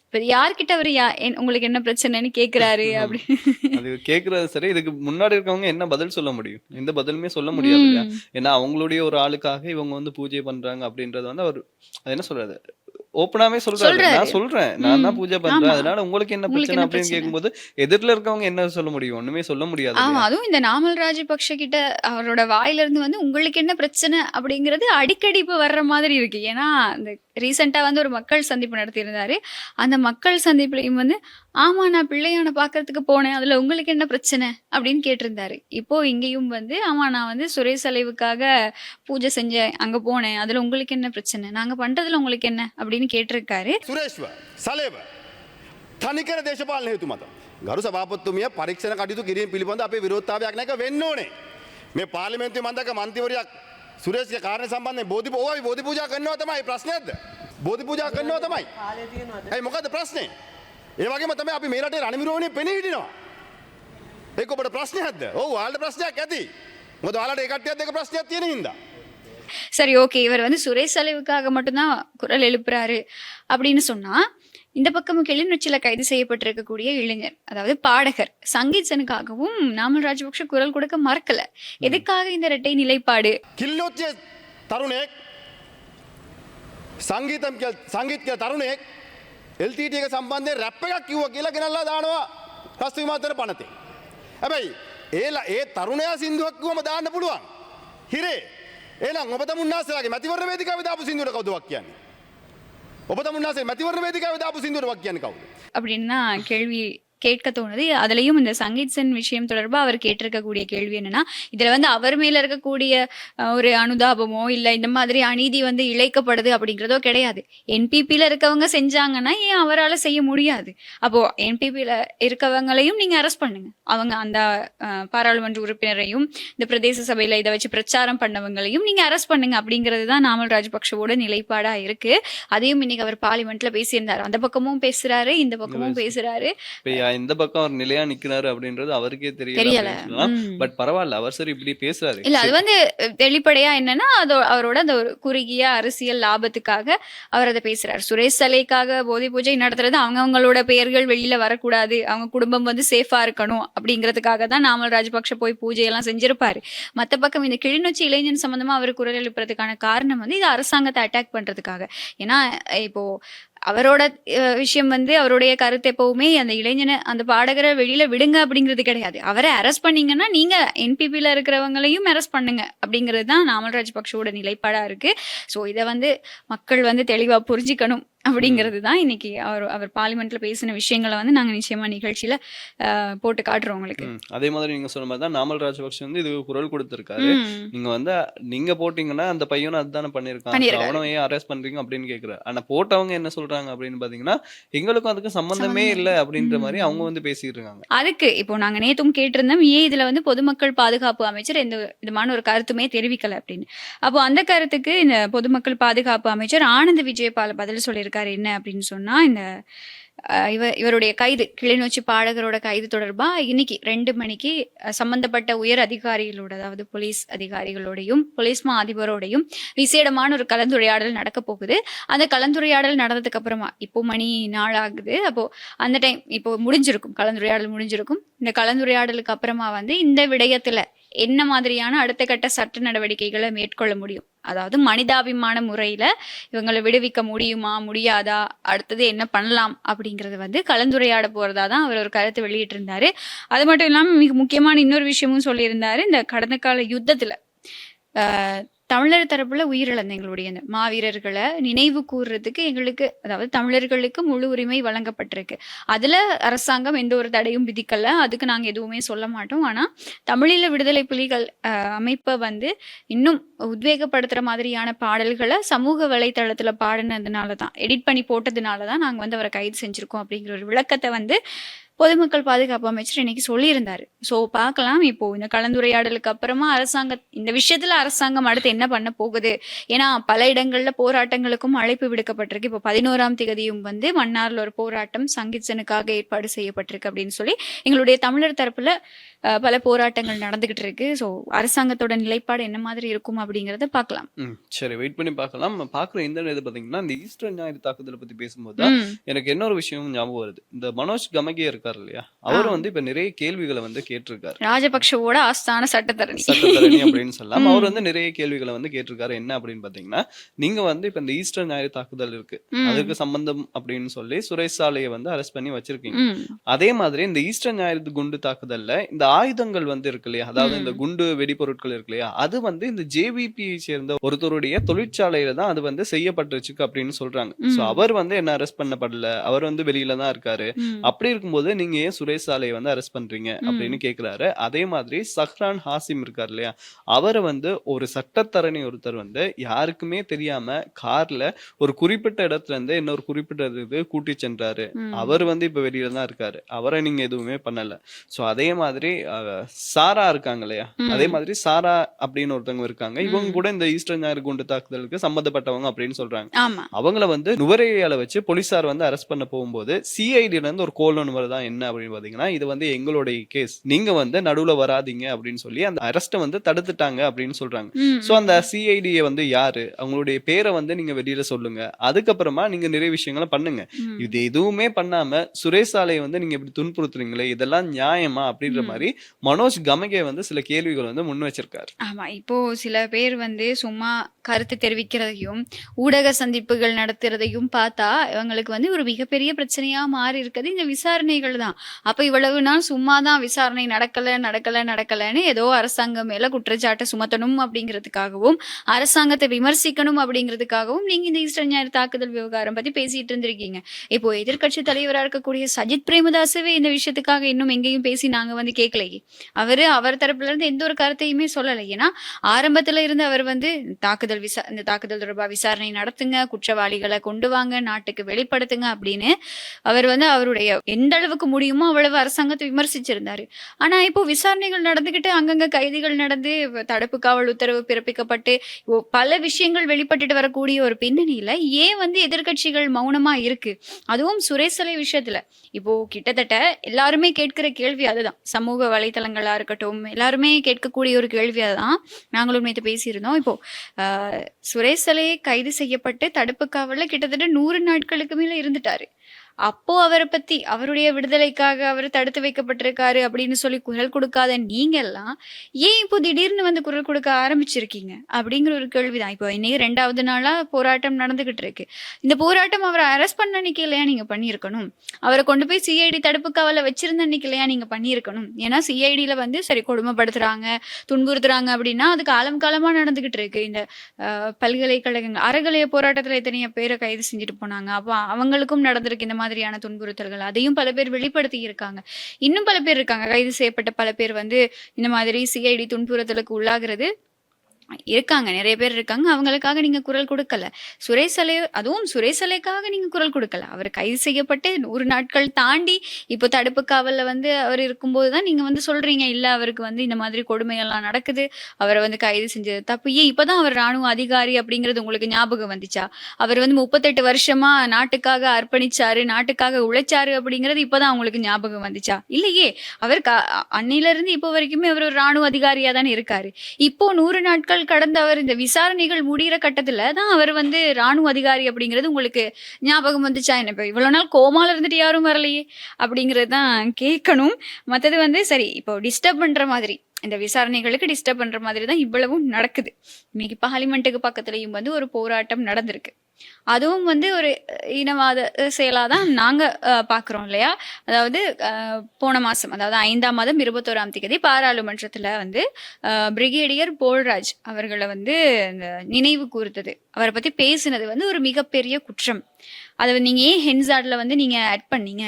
இப்ப யார்கிட்ட அவரு உங்களுக்கு என்ன பிரச்சனைன்னு கேக்குறாரு அப்படி அது கேக்குறது சரி. இதுக்கு முன்னாடி இருக்கவங்க என்ன பதில் சொல்ல முடியும், எந்த பதிலுமே சொல்ல முடியாது இல்லையா. ஏன்னா அவங்களுடைய ஒரு ஆளுக்காக இவங்க வந்து பூஜை பண்றாங்க அப்படின்றது வந்து அவர் அது என்ன சொல்றது, ஓப்பனாவே சொல்றாரு, நான் சொல்றேன், நான் தான் பூஜை பண்றேன், அதனால உங்களுக்கு என்ன பிரச்சனை அப்படின்னு கேட்கும்போது எதிரில இருக்கவங்க என்ன சொல்ல முடியும், ஒண்ணுமே சொல்ல முடியாது. ஆமா, அதுவும் இந்த நாமல் ராஜபக்ஷ கிட்ட அவரோட வாயில இருந்து வந்து உங்களுக்கு என்ன பிரச்சனை அப்படிங்கிறது அடிக்கடி இப்ப வர்ற மாதிரி இருக்கு. ஏன்னா இந்த ரீசெண்டா வந்து ஒரு மக்கள் சந்திப்பு நடத்தியிருந்தாரு. அந்த மக்கள் சந்திப்புலையும் வந்து ஆமா நான் பிள்ளையான பார்க்கறதுக்கு போனேன். அதுல உங்களுக்கு என்ன பிரச்சனை? அப்படின்னு கேட்டிருந்தாரு. இப்போ இங்கேயும் வந்து, ஆமா நான் வந்து சுரேஷ் அலைவுக்காக பூஜை செஞ்சேன். அங்க போனேன். அதுல உங்களுக்கு என்ன பிரச்சனை? நாங்க பண்றதுல உங்களுக்கு என்ன? அப்படின்னு கேட்டிருக்காரு. සුරේශ්ව සලේව තනිකර දේශපාලන හේතු මත. ගරු සභාපතිතුමිය පරීක්ෂණ කටයුතු කිරීම පිළිබඳ අපේ විරෝධතාවයක් නැක වෙන්න ඕනේ. මේ පාර්ලිමේන්තුවේ මම දැක්ක මන්ත්‍රීවරයෙක් සුරේෂ්ගේ කාර්ය සම්බන්ධයෙන් බෝධි පූජා කරනවා තමයි ප්‍රශ්නයක්ද? බෝධි පූජා කරනවා තමයි. ඒ මොකද්ද ප්‍රශ්නේ? ඒ වගේම තමයි අපි මේ රටේ රණවිරෝධනේ පෙනී හිටිනවා. ඒක ඔබට ප්‍රශ්නයක්ද? ඔව් ඔයාලට ප්‍රශ්නයක් ඇති. මොකද ඔයාලට ඒ කට්ටියත් එක්ක ප්‍රශ්නයක් තියෙන හින්දා. சரி ஓகே. இவர் வந்து சுரேஷ் அலைவுக்காக மட்டும்தான் குரல் எழுப்புறாரு அப்படின்னு சொன்னா, இந்த பக்கம் கிளிநொச்சியில கைது செய்யப்பட்டிருக்கக்கூடிய இளைஞர், அதாவது பாடகர் சங்கீத்சனுக்காகவும் நாமல் ராஜபக்ஷ குரல் கொடுக்க மறக்கல. எதுக்காக இந்த இரட்டை நிலைப்பாடு? කිල්ලොච්චේ තරුණයෙක් සංගීත කියල තරුණයෙක් LTT එක සම්බන්ධයෙන් රැප් එකක් කිව්ව කියලා ගෙනල්ලා දානවා රස්තු විමාතර පනතේ. හැබැයි ඒ තරුණයා සින්දුවක් කිව්වම දාන්න පුළුවන්. හිරේ එහෙනම් ඔබ තමුන්නාසලාගේ මැතිවරණ වේදිකාවේ දාපු සින්දුවට කවුද වක් කියන්නේ? ඔබ තමුන්නාසේ මැතිවරණ වේදිකාවේ දාපු සින්දුවට වක් කියන්නේ කවුද? அப்படின்னு தான் கேள்வி கேட்க தோணுது. அதுலயும் இந்த சங்கீத் சென் விஷயம் தொடர்பா அவர் கேட்டிருக்கக்கூடிய கேள்வி என்னன்னா, இதுல வந்து அவர் மேல இருக்கக்கூடிய ஒரு அனுதாபமோ இல்ல இந்த மாதிரி அநீதி வந்து இழைக்கப்படுது அப்படிங்கிறதோ கிடையாது. என்பிபில இருக்கவங்க செஞ்சாங்கன்னா ஏன் அவரால் செய்ய முடியாது? அப்போ என்பிபில இருக்கவங்களையும் நீங்க அரெஸ்ட் பண்ணுங்க. அவங்க அந்த பாராளுமன்ற உறுப்பினரையும் இந்த பிரதேச சபையில இதை வச்சு பிரச்சாரம் பண்ணவங்களையும் நீங்க அரெஸ்ட் பண்ணுங்க அப்படிங்கிறது தான் நாமல் ராஜபக்ஷவோட நிலைப்பாடா இருக்கு. அதையும் இன்னைக்கு அவர் பார்லிமெண்ட்ல பேசியிருந்தாரு. அந்த பக்கமும் பேசுறாரு, இந்த பக்கமும் பேசுறாரு. இந்த பக்கம் அவர் நிலையா நிக்கிறாரு அப்படின்றது அவருக்கே தெரியல. பட் பரவாயில்ல, அவர் சரி இப்படி பேசுறாரு. இல்ல அது வந்து வெளிப்படையா என்னன்னா, அவரோட அந்த ஒரு குறுகிய அரசியல் லாபத்துக்காக அவர் அதை பேசுறாரு. சுரேஷ் சலைக்காக போதை பூஜை நடத்துறது அவங்களோட பெயர்கள் வெளியில வரக்கூடாது, அவங்க குடும்பம் வந்து சேஃபா இருக்கணும் அப்படிங்கிறதுக்காக தான் நாமல் ராஜபக்ஷ போய் பூஜையெல்லாம் செஞ்சிருப்பாரு. மத்த பக்கம் இந்த கிளிநொச்சி இளைஞன் சம்பந்தமா அவர் குரல் எழுப்புறதுக்கான காரணம் வந்து இது அரசாங்கத்தை அட்டாக் பண்றதுக்காக. ஏன்னா இப்போ அவரோட விஷயம் வந்து அவருடைய கருத்து எப்பவுமே அந்த இளைஞனை அந்த பாடகரை வெளியில விடுங்க அப்படிங்கிறது கிடையாது. அவரை அரெஸ்ட் பண்ணீங்கன்னா நீங்க என்பிபில இருக்கிறவங்களையும் அரெஸ்ட் பண்ணுங்க அப்படிங்கிறது தான் நாமல் ராஜபக்ஷோட நிலைப்பாடா இருக்கு. ஸோ இதை வந்து மக்கள் வந்து தெளிவா புரிஞ்சுக்கணும் அப்படிங்கிறது தான் இன்னைக்கு அவர் பார்லிமெண்ட்ல பேசின விஷயங்களை வந்து நாங்க நிச்சயமா நிகழ்ச்சியில போட்டு காட்டுறோம் உங்களுக்கு. அதே மாதிரி நீங்க சொன்ன மாதிரி தான் நாமல் ராஜபக்ஷ வந்து இது குரல் கொடுத்திருக்காரு. நீங்க வந்து நீங்க போட்டீங்கன்னா அந்த பையனும் அதுதானே பண்ணிருக்காங்க, அவனும் ஏன் அரெஸ்ட் பண்றீங்க அப்படின்னு கேக்குறாரு. ஆனா போட்டவங்க என்ன சொல்றாங்க அப்படின்னு பாத்தீங்கன்னா, எங்களுக்கும் அதுக்கு சம்பந்தமே இல்லை அப்படின்ற மாதிரி அவங்க வந்து பேசிட்டு இருக்காங்க. அதுக்கு இப்போ நாங்க நேத்தும் கேட்டிருந்தோம், ஏன் இதுல வந்து பொதுமக்கள் பாதுகாப்பு அமைச்சர் எந்த விதமான ஒரு கருத்துமே தெரிவிக்கல அப்படின்னு. அப்போ அந்த கருத்துக்கு இந்த பொதுமக்கள் பாதுகாப்பு அமைச்சர் ஆனந்த் விஜயபால பதில் சொல்லியிருக்காரு. என்ன அப்படின்னு சொன்னா, இந்த இவருடைய கைது, கிளிநொச்சி பாடகரோட கைது தொடர்பா இன்னைக்கு 2 மணிக்கு சம்பந்தப்பட்ட உயர் அதிகாரிகளோட, அதாவது போலீஸ் அதிகாரிகளோடையும் போலீஸ் மா அதிபரோடையும் விசேடமான ஒரு கலந்துரையாடல் நடக்க போகுது. அந்த கலந்துரையாடல் நடந்ததுக்கு அப்புறமா இப்போ மணி 4 ஆகுது. அப்போ அந்த டைம் இப்போ முடிஞ்சிருக்கும், கலந்துரையாடல் முடிஞ்சிருக்கும். இந்த கலந்துரையாடலுக்கு அப்புறமா வந்து இந்த விடயத்துல என்ன மாதிரியான அடுத்த கட்ட சட்ட நடவடிக்கைகளை மேற்கொள்ள முடியும், அதாவது மனிதாபிமான முறையில இவங்களை விடுவிக்க முடியுமா முடியாதா, அடுத்தது என்ன பண்ணலாம் அப்படிங்கறது வந்து கலந்துரையாட போறதா தான் அவர் ஒரு கருத்து வெளியிட்டு இருந்தாரு. அது மட்டும் இல்லாம மிக முக்கியமான இன்னொரு விஷயமும் சொல்லியிருந்தாரு. இந்த கடந்த கால யுத்தத்துல தமிழர் தரப்புல உயிரிழந்த எங்களுடைய இந்த மாவீரர்களை நினைவு கூறுறதுக்கு எங்களுக்கு, அதாவது தமிழர்களுக்கு முழு உரிமை வழங்கப்பட்டிருக்கு. அதுல அரசாங்கம் எந்த ஒரு தடையும் விதிக்கல, அதுக்கு நாங்க எதுவுமே சொல்ல மாட்டோம். ஆனா தமிழீழ விடுதலை புலிகள் அமைப்பை வந்து இன்னும் உத்வேகப்படுத்துற மாதிரியான பாடல்களை சமூக வலைத்தளத்துல பாடினதுனாலதான், எடிட் பண்ணி போட்டதுனாலதான் நாங்க வந்து அவரை கைது செஞ்சிருக்கோம் அப்படிங்கிற ஒரு விளக்கத்தை வந்து பொதுமக்கள் பாதுகாப்பு அமைச்சர் இன்னைக்கு சொல்லியிருந்தாரு. ஸோ பார்க்கலாம் இப்போ இந்த கலந்துரையாடலுக்கு அப்புறமா இந்த விஷயத்துல அரசாங்கம் அடுத்து என்ன பண்ண போகுது. ஏன்னா பல இடங்கள்ல போராட்டங்களுக்கும் அழைப்பு விடுக்கப்பட்டிருக்கு. இப்போ 11ஆம் தேதியும் வந்து மன்னார்ல ஒரு போராட்டம் சங்கீத்சனுக்காக ஏற்பாடு செய்யப்பட்டிருக்கு அப்படின்னு சொல்லி எங்களுடைய தமிழர் தரப்புல பல போராட்டங்கள் நடந்துகிட்டு இருக்கு. ஸோ அரசாங்கத்தோட நிலைப்பாடு என்ன மாதிரி இருக்கும் அப்படிங்கறத பார்க்கலாம். சரி, வெயிட் பண்ணி பார்க்கலாம். பார்க்குற இந்த இது பாத்தீங்கன்னா, இந்த ஈஸ்டர் ஞாயிறு தாக்குதலை பத்தி பேசும்போது எனக்கு இன்னொரு விஷயம் ஞாபகம் வருது. இந்த மனோஜ் கமகியா இருக்காரு இல்லையா, அவரும் வந்து இப்ப நிறைய கேள்விகளை வந்து கேட்டிருக்காரு. ராஜபக்ஷவோட ஆஸ்தான சட்டத்தரணி அப்படின்னு சொல்லலாம். அவர் வந்து நிறைய கேள்விகளை வந்து கேட்டிருக்காரு. என்ன அப்படின்னு பாத்தீங்கன்னா, நீங்க வந்து இப்ப இந்த ஈஸ்டர் ஞாயிறு தாக்குதல் இருக்கு, அதுக்கு சம்பந்தம் அப்படின்னு சொல்லி சுரேஷ் சாலையை வந்து அரெஸ்ட் பண்ணி வச்சிருக்கீங்க. அதே மாதிரி இந்த ஈஸ்டர் ஞாயிறு குண்டு தாக்குதல்ல இந்த ஆயுதங்கள் வந்து இருக்கு இல்லையா, அதாவது இந்த குண்டு வெடிபொருட்கள் இருக்கு இல்லையா, அது வந்து இந்த ஜேவிபி சேர்ந்த ஒருத்தருடைய தொழிற்சாலையில தான் அது வந்து செய்யப்பட்டுச்சு அப்படின்னு சொல்றாங்க. சோ அவர் வந்து என்ன அரெஸ்ட் பண்ணப்படல, அவர் வந்து வெளியில தான் இருக்காரு. அப்படி இருக்கும்போது நீங்க ஏன் சுரேஷ் சாலையை வந்து அரெஸ்ட் பண்றீங்க அப்படின்னு கேக்குறாரு. அதே மாதிரி சஹ்ரான் ஹாசிம் இருக்கார் இல்லையா, அவரை வந்து ஒரு சட்டத்தரணி ஒருத்தர் வந்து யாருக்குமே தெரியாம கார்ல ஒரு குறிப்பிட்ட இடத்துல இருந்து இன்னொரு குறிப்பிட்ட இதுக்கு கூட்டி சென்றாரு. அவர் வந்து இப்ப வெளியில தான் இருக்காரு. அவரை நீங்க எதுவுமே பண்ணல. சோ அதே மாதிரி சாரா இருக்காங்க இல்லையா, அதே மாதிரி சாரா அப்படின்னு ஒருத்தவங்க இருக்காங்க. இவங்க கூட இந்த ஈஸ்டர் ஞாயிறு குண்டு தாக்குதலுக்கு சம்பந்தப்பட்டவங்க அப்படின்னு சொல்றாங்க. ஆமா. அவங்கள வந்து நுவரேலியால வச்சு போலீசார் வந்து அரெஸ்ட் பண்ண போகும்போது சிஐடில இருந்து ஒரு கோல் ஒன்று வருதான். என்ன அப்படின்னு பாத்தீங்கன்னா, இது வந்து எங்களுடைய கேஸ், நீங்க வந்து நடுவுல வராதீங்க அப்படின்னு சொல்லி அந்த அரெஸ்ட்டை வந்து தடுத்துட்டாங்க அப்படின்னு சொல்றாங்க. சோ அந்த சிஐடியை வந்து யாரு, அவங்களுடைய பேரை வந்து நீங்க வெளியில சொல்லுங்க, அதுக்கப்புறமா நீங்க நிறைய விஷயங்களை பண்ணுங்க. இது எதுவுமே பண்ணாம சுரேஷ் சாலையை வந்து நீங்க இப்படி துன்புறுத்துறீங்களே, இதெல்லாம் நியாயமா அப்படின்ற மாதிரி மனோஜ் கமகே வந்து சில கேள்விகள் வந்து முன் வச்சிருக்காரு. ஆமா. இப்போ சில பேர் வந்து சும்மா கருத்து தெரிவிக்கிறதையும், ஊடக சந்திப்புகள் நடத்துறதையும் பார்த்தா, இவங்களுக்கு வந்து ஒரு மிகப்பெரிய பிரச்சனையா மாறி இருக்கிறது இந்த விசாரணைகள் தான். அப்ப இவ்வளவு நாள் சும்மா தான் விசாரணை நடக்கலன்னு ஏதோ அரசாங்கம் மேல குற்றச்சாட்டை சுமத்தணும் அப்படிங்கிறதுக்காகவும், அரசாங்கத்தை விமர்சிக்கணும் அப்படிங்கிறதுக்காகவும் நீங்க இந்த ஈஸ்டர் ஞாயிறு தாக்குதல் விவகாரம் பத்தி பேசிட்டு இருந்திருக்கீங்க. இப்போ எதிர்க்கட்சி தலைவரா இருக்கக்கூடிய சஜித் பிரேமதாசவே இந்த விஷயத்துக்காக இன்னும் எங்கேயும் பேசி நாங்க வந்து கேட்கலையே. அவர் தரப்புல இருந்து எந்த ஒரு கருத்தையுமே சொல்லலை. ஏன்னா ஆரம்பத்துல இருந்து அவர் வந்து இந்த தாக்குதல் தொடர்பா விசாரணை நடத்துங்க, குற்றவாளிகளை கொண்டு வாங்க, நாட்டுக்கு வெளிப்படுத்துங்க அப்படின்னு அவர் வந்து அவருடைய எந்த அளவுக்கு முடியுமோ அவ்வளவு அரசாங்கத்தை விமர்சிச்சிருந்தாரு. ஆனா இப்போ விசாரணைகள் நடந்துகிட்டு அங்கங்க கைதிகள் நடந்து தடுப்பு காவல் உத்தரவு பிறப்பிக்கப்பட்டு பல விஷயங்கள் வெளிப்பட்டுட்டு வரக்கூடிய ஒரு பின்னணியில ஏன் வந்து எதிர்க்கட்சிகள் மௌனமா இருக்கு? அதுவும் சுரேஷ் சாலை விஷயத்துல இப்போ கிட்டத்தட்ட எல்லாருமே கேட்கிற கேள்வி அதுதான். சமூக வலைத்தளங்களா இருக்கட்டும், எல்லாருமே கேட்கக்கூடிய ஒரு கேள்வி அதுதான். நாங்களும் நேற்று பேசியிருந்தோம். இப்போ சுரேஷ் சாலை கைது செய்யப்பட்டு தடுப்பு காவல்ல கிட்டத்தட்ட 100 நாட்களுக்கு மேல இருந்துட்டாரு. அப்போ அவரை பத்தி, அவருடைய விடுதலைக்காக அவர் தடுத்து வைக்கப்பட்டிருக்காரு அப்படின்னு சொல்லி குரல் கொடுக்காத நீங்க எல்லாம் ஏன் இப்போ திடீர்னு வந்து குரல் கொடுக்க ஆரம்பிச்சிருக்கீங்க அப்படிங்கிற ஒரு கேள்விதான். இப்போ இன்னைக்கு 2வது நாளா போராட்டம் நடந்துகிட்டு இருக்கு. இந்த போராட்டம் அவரை அரெஸ்ட் பண்ண அன்னைக்கு இல்லையா நீங்க பண்ணியிருக்கணும்? அவரை கொண்டு போய் சிஐடி தடுப்பு காவல வச்சிருந்த அன்னைக்கு இல்லையா நீங்க பண்ணியிருக்கணும்? ஏன்னா சிஐடியில வந்து சரி கொடுமைப்படுத்துறாங்க, துன்புறுத்துறாங்க அப்படின்னா அது காலமா நடந்துகிட்டு இருக்கு. இந்த பல்கலைக்கழகங்கள் அறகலைய போராட்டத்துல எத்தனையோ பேரை கைது செஞ்சுட்டு போனாங்க. அப்போ அவங்களுக்கும் நடந்திருக்கு இந்த மாதிரியான துன்புறுத்தல்கள். அதையும் பல பேர் வெளிப்படுத்தி இருக்காங்க. இன்னும் பல பேர் இருக்காங்க. கைது செய்யப்பட்ட பல பேர் வந்து இந்த மாதிரி சிஐடி துன்புறுத்தலுக்கு உள்ளாகிறது இருக்காங்க. நிறைய பேர் இருக்காங்க. அவங்களுக்காக நீங்க குரல் கொடுக்கல. அதுவும் சுரேஷ் சாலைக்காக நீங்க குரல் கொடுக்கல. அவர் கைது செய்யப்பட்டு 100 நாட்கள் தாண்டி இப்போ தடுப்பு காவல்ல வந்து அவர் இருக்கும்போதுதான் நீங்க வந்து சொல்றீங்க, இல்ல அவருக்கு வந்து இந்த மாதிரி கொடுமையெல்லாம் நடக்குது, அவரை வந்து கைது செஞ்சது தப்பு. ஏன் இப்பதான் அவர் ராணுவ அதிகாரி அப்படிங்கிறது உங்களுக்கு ஞாபகம் வந்துச்சா? அவர் வந்து 38 வருஷமா நாட்டுக்காக அர்ப்பணிச்சாரு, நாட்டுக்காக உழைச்சாரு அப்படிங்கிறது இப்பதான் உங்களுக்கு ஞாபகம் வந்துச்சா? இல்லையே. அவர் அன்னையில இருந்து இப்போ வரைக்குமே அவர் ஒரு ராணுவ அதிகாரியா தானே இருக்காரு. இப்போ 100 நாட்கள் கடந்த அவர் இந்த விசாரணைகள் முடிகிற கட்டத்துல தான் அவர் வந்து ராணுவ அதிகாரி அப்படிங்கிறது உங்களுக்கு ஞாபகம் வந்துச்சா? என்ன இப்போ இவ்வளவு நாள் கோமால இருந்துட்டு யாரும் வரலையே அப்படிங்கிறது தான் கேட்கணும். மற்றது வந்து சரி, இப்போ டிஸ்டர்ப் பண்ற மாதிரி, இந்த விசாரணைகளுக்கு டிஸ்டர்ப் பண்ற மாதிரி தான் இவ்வளவும் நடக்குது. இன்னைக்கு பார்லிமெண்ட்டுக்கு பக்கத்துலயும் வந்து ஒரு போராட்டம் நடந்திருக்கு. அதுவும் வந்து ஒரு இனவாத செயலாதான் நாங்க பாக்குறோம் இல்லையா? அதாவது போன மாசம், அதாவது 5ஆம் மாதம் 21ஆம் தேதி பாராளுமன்றத்துல வந்து பிரிகேடியர் போல்ராஜ் அவர்களை வந்து நினைவு கூர்த்தது, அவரை பத்தி பேசினது வந்து ஒரு மிகப்பெரிய குற்றம். அதை நீங்க ஏன் ஹென்சார்ட்ல வந்து நீங்க ஆட் பண்ணீங்க,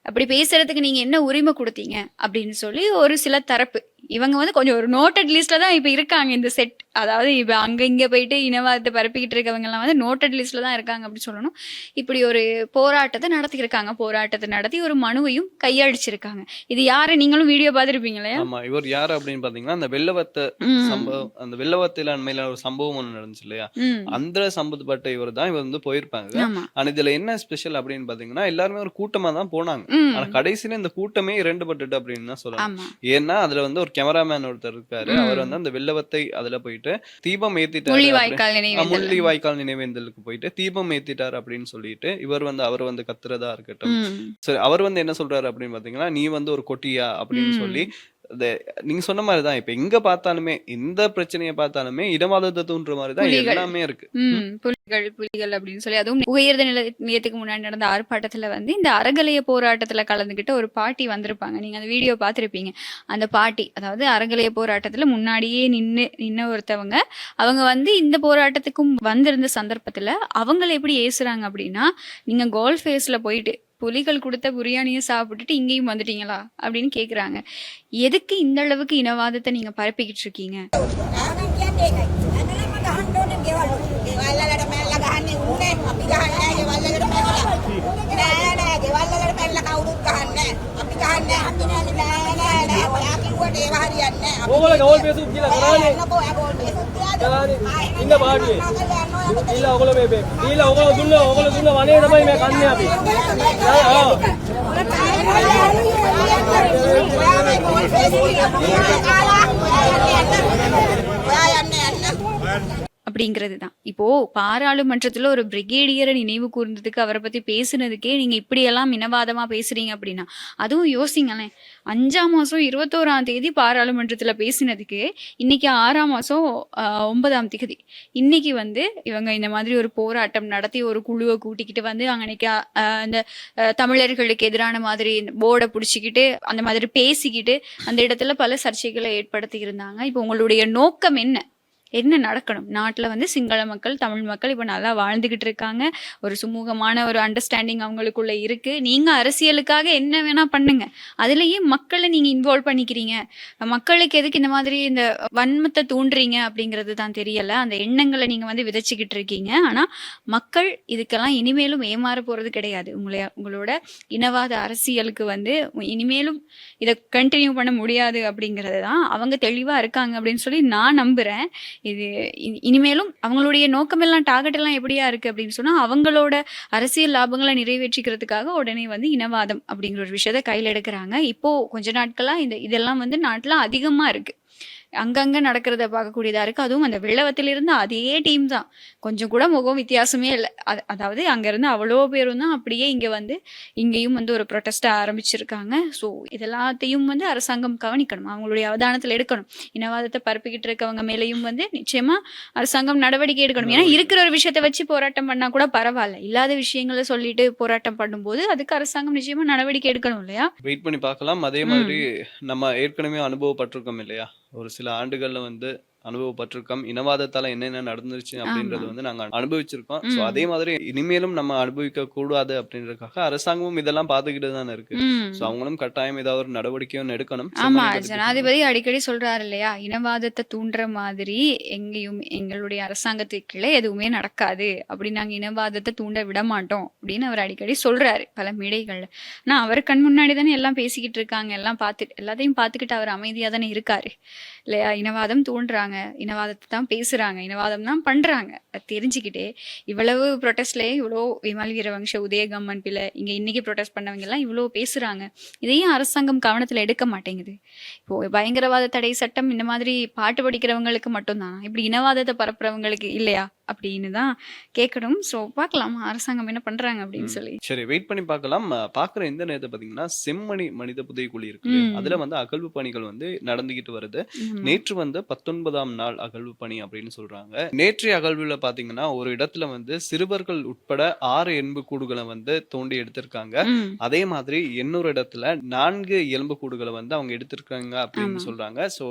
அப்படி பேசுறதுக்கு நீங்க என்ன உரிமை கொடுத்தீங்க அப்படின்னு சொல்லி ஒரு சில தரப்பு, இவங்க வந்து கொஞ்சம் ஒரு நோட்டட் லிஸ்ட்ல தான் இப்ப இருக்காங்க இந்த செட். அதாவது இப்ப அங்க இங்க போயிட்டு இனவாதத்தை பரப்பிக்கிட்டு இருக்கவங்க எல்லாம் வந்து நோட்டட் லிஸ்ட்ல தான் இருக்காங்க அப்படின்னு சொல்லணும். இப்படி ஒரு போராட்டத்தை நடத்திருக்காங்க. போராட்டத்தை நடத்தி ஒரு மனுவையும் கையடிச்சிருக்காங்க. இது யாரு, நீங்களும் வீடியோ பார்த்திருப்பீங்க இல்லையா? ஆமா, இவர் யாரு அப்படின்னு பாத்தீங்கன்னா, அந்த வெள்ளவத்த சம்பவம், அந்த வெள்ளவத்தில அண்மையில ஒரு சம்பவம் ஒண்ணு நடந்துச்சு இல்லையா, அந்த சம்பந்தப்பட்ட இவர் தான். இவர் வந்து போயிருப்பாங்க. ஆனா இதுல என்ன ஸ்பெஷல் அப்படின்னு பாத்தீங்கன்னா, எல்லாருமே ஒரு கூட்டமா தான் போனாங்க. ஆனா கடைசியில இந்த கூட்டமே இரண்டுபட்டுட்டு அப்படின்னு தான் சொல்லலாம். ஏன்னா அதுல வந்து ஒரு கேமராமேன் ஒருத்தர் இருக்காரு. அவர் வந்து அந்த வெள்ளவத்தை அதுல போயிட்டு தீபம் ஏத்திட்டாரு, முள்ளிவாய்க்கால் நினைவேந்தலுக்கு போயிட்டு தீபம் ஏத்திட்டாரு அப்படின்னு சொல்லிட்டு இவர் வந்து அவர் வந்து கத்துறதா இருக்கட்டும். சரி, அவர் வந்து என்ன சொல்றாரு அப்படின்னு பாத்தீங்கன்னா, நீ வந்து ஒரு கொட்டியா அப்படின்னு சொல்லி அது நீங்க சொன்ன மாதிரி தான். இப்ப எங்க பார்த்தாலுமே, எந்த பிரச்சனைய பார்த்தாலுமே இனவாதத்த தூண்டுற மாரி தான் புலிகள். எல்லாமே இருக்கு. புலிகள் அப்படின்னு சொல்லி, அதுவும் உயர்ந்த நிலையத்துக்கு முன்னாடி நடந்த ஆர்ப்பாட்டத்துல வந்து இந்த அறகலைய போராட்டத்துல கலந்துகிட்ட ஒரு பாட்டி வந்திருப்பாங்க. நீங்க அந்த வீடியோ பார்த்திருப்பீங்க. அந்த பாட்டி, அதாவது அறகலைய போராட்டத்துல முன்னாடியே நின்ன ஒருத்தவங்க, அவங்க வந்து இந்த போராட்டத்துக்கும் வந்திருந்த சந்தர்ப்பத்துல அவங்கள எப்படி ஏசுறாங்க அப்படின்னா, நீங்க கோல்ஃப் ஃபேஸ்ல போயிட்டு புலிகள் கொடுத்த பிரியாணியை சாப்பிட்டுட்டு இங்கேயும் வந்துட்டீங்களா அப்படின்னு கேக்குறாங்க. எதுக்கு இந்த அளவுக்கு இனவாதத்தை நீங்க பரப்பிக்கிட்டு இருக்கீங்க? அப்படிங்கிறது தான். இப்போ பாராளுமன்றத்துல ஒரு பிரிகேடியரை நினைவு கூர்ந்ததுக்கு, அவரை பத்தி பேசுனதுக்கே நீங்க இப்படியெல்லாம் இனவாதமா பேசுறீங்க அப்படின்னா, அதுவும் யோசிங்களேன். 5ஆம் மாசம் 21ஆம் தேதி பாராளுமன்றத்துல பேசினதுக்கு இன்னைக்கு 6ஆம் மாசம் 9ஆம் தேதி இன்னைக்கு வந்து இவங்க இந்த மாதிரி ஒரு போராட்டம் நடத்தி ஒரு குழுவை கூட்டிக்கிட்டு வந்து அன்னைக்கு இந்த தமிழர்களுக்கு எதிரான மாதிரி போர்டை பிடிச்சிக்கிட்டு அந்த மாதிரி பேசிக்கிட்டு அந்த இடத்துல பல சர்ச்சைகளை ஏற்படுத்தி இருந்தாங்க. இப்போ உங்களுடைய நோக்கம் என்ன நடக்கணும்? நாட்டில் வந்து சிங்கள மக்கள், தமிழ் மக்கள் இப்போ நல்லா வாழ்ந்துகிட்டு இருக்காங்க. ஒரு சுமூகமான ஒரு அண்டர்ஸ்டாண்டிங் அவங்களுக்குள்ள இருக்கு. நீங்க அரசியலுக்காக என்ன வேணா பண்ணுங்க, அதுலயே மக்களை நீங்க இன்வால்வ் பண்ணிக்கிறீங்க. மக்களுக்கு எதுக்கு இந்த மாதிரி இந்த வன்மத்தை தூண்டுறீங்க அப்படிங்கிறது தான் தெரியல. அந்த எண்ணங்களை நீங்க வந்து விதைச்சிக்கிட்டு இருக்கீங்க. ஆனா மக்கள் இதுக்கெல்லாம் இனிமேலும் ஏமாற போறது கிடையாது. உங்களோட இனவாத அரசியலுக்கு வந்து இனிமேலும் இதை கண்டினியூ பண்ண முடியாது அப்படிங்கிறது தான் அவங்க தெளிவா இருக்காங்க அப்படின்னு சொல்லி நான் நம்புறேன். இது இனிமேலும் அவங்களுடைய நோக்கமெல்லாம் டார்கெட் எல்லாம் எப்படியா இருக்கு அப்படின்னு சொன்னா, அவங்களோட அரசியல் லாபங்களை நிறைவேற்றிக்கிறதுக்காக உடனே வந்து இனவாதம் அப்படிங்கிற ஒரு விஷயத்த கையில் எடுக்கிறாங்க. இப்போ கொஞ்ச நாட்களா இதெல்லாம் வந்து நாட்டுல அதிகமா இருக்கு. அங்கங்க நடக்கிறத பார்க்கக்கூடியதா இருக்கு. அதுவும் அந்த வெள்ளவத்திலிருந்து அதே டீம் தான், கொஞ்சம் கூட முகம் வித்தியாசமே இல்லை. அதாவது அங்கிருந்து அவ்வளோ பேரும் தான் அப்படியே இங்க வந்து இங்கேயும் வந்து ஒரு ப்ரொட்டஸ்ட் ஆரம்பிச்சிருக்காங்க. ஸோ இதெல்லாத்தையும் வந்து அரசாங்கம் கவனிக்கணும், அவங்களுடைய அவதானத்தில் எடுக்கணும். இனவாதத்தை பரப்பிக்கிட்டு இருக்கவங்க மேலேயும் வந்து நிச்சயமா அரசாங்கம் நடவடிக்கை எடுக்கணும். ஏன்னா இருக்கிற ஒரு விஷயத்தை வச்சு போராட்டம் பண்ணா கூட பரவாயில்ல, இல்லாத விஷயங்களை சொல்லிட்டு போராட்டம் பண்ணும்போது அதுக்கு அரசாங்கம் நிச்சயமா நடவடிக்கை எடுக்கணும் இல்லையா? வெயிட் பண்ணி பார்க்கலாம். அதே மாதிரி நம்ம ஏற்கனவே அனுபவப்பட்டிருக்கோம் இல்லையா? ஒரு சில ஆண்டுகள்ல வந்து அனுபவப்பட்டிருக்கோம். இனவாதத்தால என்னென்ன நடந்துருச்சு அப்படின்றது வந்து நாங்க அனுபவிச்சிருக்கோம். சோ அதே மாதிரி இனிமேலும் நம்ம அனுபவிக்க கூடாது அப்படின்றதுக்காக அரசாங்கமும் இதெல்லாம் பாத்துக்கிட்டு தானே இருக்கு. சோ அவங்களும் கட்டாயம் ஏதாவது ஒரு நடவடிக்கையும் எடுக்கணும். ஆமா, ஜனாதிபதி அடிக்கடி சொல்றாரு இல்லையா, இனவாதத்தை தூண்டுற மாதிரி எங்கேயும் எங்களுடைய அரசாங்கத்துக்குள்ள எதுவுமே நடக்காது, அப்படி நாங்க இனவாதத்தை தூண்ட விட மாட்டோம் அப்படின்னு அவர் அடிக்கடி சொல்றாரு பல மேடைகள்ல. ஆனா அவர் கண் முன்னாடி தானே எல்லாம் பேசிக்கிட்டு இருக்காங்க, எல்லாத்தையும் பார்த்துக்கிட்டு அவர் அமைதியா தானே இருக்காரு இல்லையா? இனவாதம் தூண்டுறாங்க, இனவாதத்தை தான் பேசுறாங்க, இனவாதம் தான் பண்றாங்க, அது தெரிஞ்சுக்கிட்டே இவ்வளவு ப்ரொட்டஸ்ட்லயே இவ்வளோ விமல் வீரவங்ச, உதயகம்மன் பிள்ளை, இங்க இன்னைக்கு ப்ரொட்டஸ்ட் பண்ணவங்க எல்லாம் இவ்வளோ பேசுறாங்க. இதையும் அரசாங்கம் கவனத்துல எடுக்க மாட்டேங்குது. இப்போ பயங்கரவாத தடை சட்டம் இந்த மாதிரி பாட்டு படிக்கிறவங்களுக்கு மட்டும்தான், இப்படி இனவாதத்தை பரப்புறவங்களுக்கு இல்லையா அப்படின்னு தான் கேட்கணும். ஸோ பார்க்கலாம் அரசாங்கம் என்ன பண்றாங்க அப்படின்னு சொல்லி. சரி, வெயிட் பண்ணி பார்க்கலாம். பார்க்குற இந்த நேரத்தை பார்த்தீங்கன்னா செம்மணி மனித புதைக்குழி இருக்கு, அதுல வந்து அகழ்வு பணிகள் வந்து நடந்துகிட்டு வருது. நேற்று வந்து 19ஆம் நாள் அகழ்வு பணி அப்படின்னு சொல்றாங்க. நேற்றைய அகழ்வுல பாத்தீங்கன்னா ஒரு இடத்துல வந்து சிறுவர்கள் உட்பட 6 எலும்புக்கூடுகளை வந்து தோண்டி எடுத்திருக்காங்க. அதே மாதிரி இன்னொரு இடத்துல 4 எலும்புக்கூடுகளை வந்து அவங்க எடுத்திருக்காங்க அப்படின்னு சொல்றாங்க. ஸோ